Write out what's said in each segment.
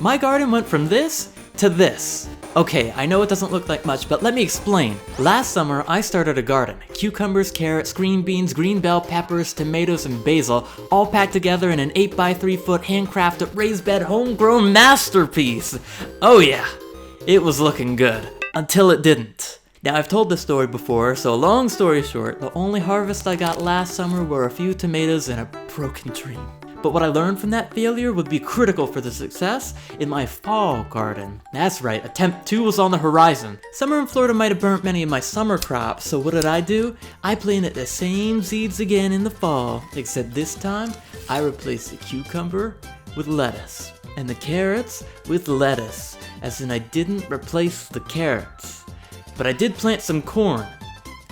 My garden went from this to this. Okay, I know it doesn't look like much, but let me explain. Last summer, I started a garden. Cucumbers, carrots, green beans, green bell peppers, tomatoes, and basil, all packed together in an 8x3 foot handcrafted raised bed homegrown masterpiece. Oh yeah, it was looking good. Until it didn't. Now, I've told this story before, so long story short, the only harvest I got last summer were a few tomatoes and a broken tree. But what I learned from that failure would be critical for the success in my fall garden. That's right, attempt 2 was on the horizon. Summer in Florida might have burnt many of my summer crops, so what did I do? I planted the same seeds again in the fall, except this time, I replaced the cucumber with lettuce, and the carrots with lettuce, as in I didn't replace the carrots. But I did plant some corn.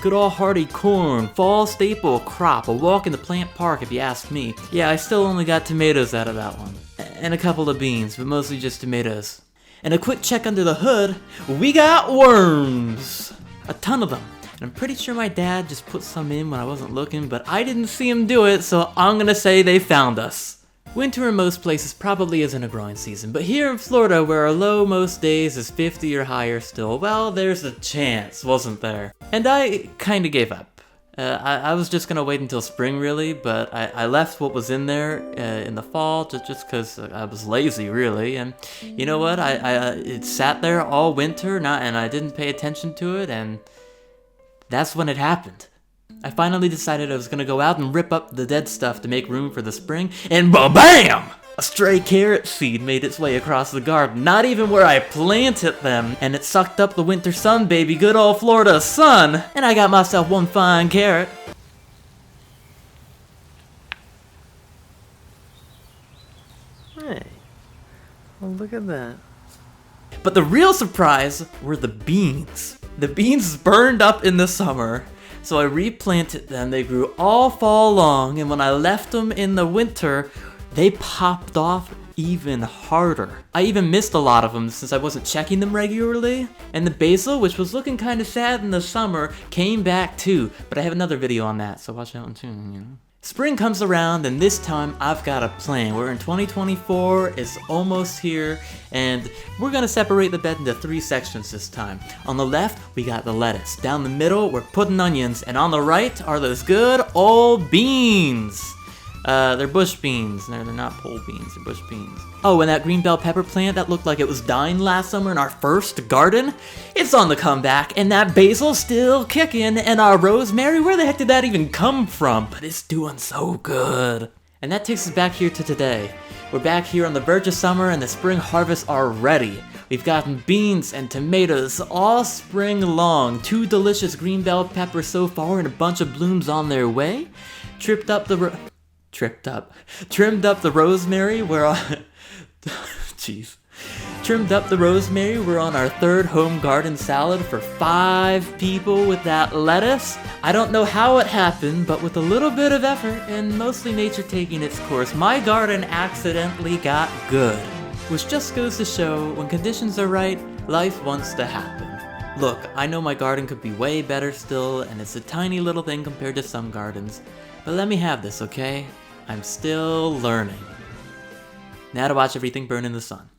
Good old hearty corn, fall staple crop, a walk in the plant park if you ask me. Yeah, I still only got tomatoes out of that one. And a couple of beans, but mostly just tomatoes. And a quick check under the hood, we got worms! A ton of them. And I'm pretty sure my dad just put some in when I wasn't looking, but I didn't see him do it, so I'm gonna say they found us. Winter in most places probably isn't a growing season, but here in Florida, where our low most days is 50 or higher still, well, there's a chance, wasn't there? And I kinda gave up. I was just gonna wait until spring really, but I left what was in there in the fall just cause I was lazy really, and you know what, it sat there all winter and I didn't pay attention to it, and that's when it happened. I finally decided I was gonna go out and rip up the dead stuff to make room for the spring, and ba-bam! A stray carrot seed made its way across the garden, not even where I planted them, and it sucked up the winter sun, baby, good old Florida sun, and I got myself one fine carrot. Hey, well, look at that. But the real surprise were the beans. The beans burned up in the summer. So I replanted them, they grew all fall long, and when I left them in the winter, they popped off even harder. I even missed a lot of them since I wasn't checking them regularly. And the basil, which was looking kind of sad in the summer, came back too. But I have another video on that, so watch that one too, you know. Spring comes around, and this time I've got a plan. We're in 2024, it's almost here, and we're gonna separate the bed into 3 sections this time. On the left, we got the lettuce. Down the middle, we're putting onions, and on the right are those good old beans. They're bush beans. They're not pole beans, they're bush beans. Oh, and that green bell pepper plant that looked like it was dying last summer in our first garden, it's on the comeback, and that basil's still kicking, and our rosemary, where the heck did that even come from? But it's doing so good. And that takes us back here to today. We're back here on the verge of summer, and the spring harvests are ready. We've gotten beans and tomatoes all spring long, 2 delicious green bell peppers so far, and a bunch of blooms on their way. Trimmed up the rosemary, we're on Trimmed up the rosemary, we're on our 3rd home garden salad for 5 people with that lettuce. I don't know how it happened, but with a little bit of effort and mostly nature taking its course, my garden accidentally got good. Which just goes to show, when conditions are right, life wants to happen. Look, I know my garden could be way better still, and it's a tiny little thing compared to some gardens, but let me have this, okay? I'm still learning. Now to watch everything burn in the sun.